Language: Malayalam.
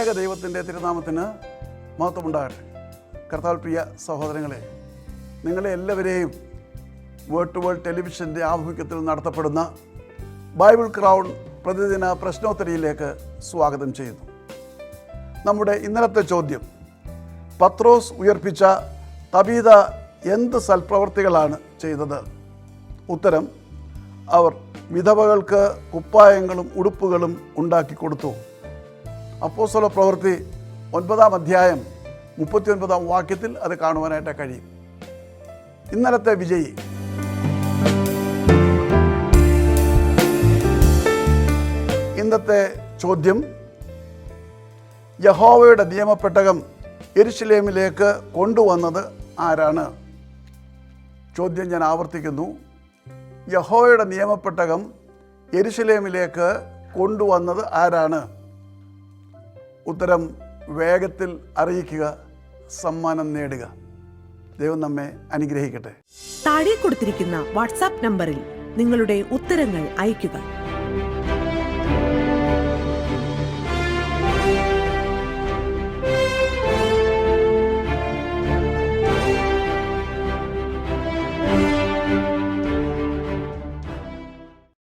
ത്രിയേക ദൈവത്തിൻ്റെ തിരുനാമത്തിന് മഹത്വമുണ്ടാകട്ടെ. കർത്താവിൽ പ്രിയ സഹോദരങ്ങളെ, നിങ്ങളെ എല്ലാവരെയും വേർഡ് ടു വേൾഡ് ടെലിവിഷൻ്റെ ആഭിമുഖ്യത്തിൽ നടത്തപ്പെടുന്ന ബൈബിൾ ക്രൗൺ പ്രതിദിന പ്രശ്നോത്തരിയിലേക്ക് സ്വാഗതം ചെയ്യുന്നു. നമ്മുടെ ഇന്നലത്തെ ചോദ്യം, പത്രോസ് ഉയർപ്പിച്ച തബീത എന്ത് സൽപ്രവർത്തികളാണ് ചെയ്തത്? ഉത്തരം, അവർ വിധവകൾക്ക് കുപ്പായങ്ങളും ഉടുപ്പുകളും ഉണ്ടാക്കി കൊടുത്തു. അപ്പോസ്തല പ്രവൃത്തി 9-ാം അധ്യായം 39-ാം വാക്യത്തിൽ അത് കാണുവാനായിട്ട് കഴിയും. ഇന്നലത്തെ വിജയി ഇന്നത്തെ ചോദ്യം, യഹോവയുടെ നിയമപ്പെട്ടകം യെരുശലേമിലേക്ക് കൊണ്ടുവന്നത് ആരാണ്? ചോദ്യം ഞാൻ ആവർത്തിക്കുന്നു. യഹോവയുടെ നിയമപ്പെട്ടകം യെരുശലേമിലേക്ക് കൊണ്ടുവന്നത് ആരാണ്? ഉത്തരം വേഗത്തിൽ അറിയിക്കുക, സമ്മാനം നേടുക. ദൈവം നമ്മെ അനുഗ്രഹിക്കട്ടെ. താഴെ കൊടുത്തിരിക്കുന്ന വാട്സാപ്പ് നമ്പറിൽ നിങ്ങളുടെ ഉത്തരങ്ങൾ അയയ്ക്കുക.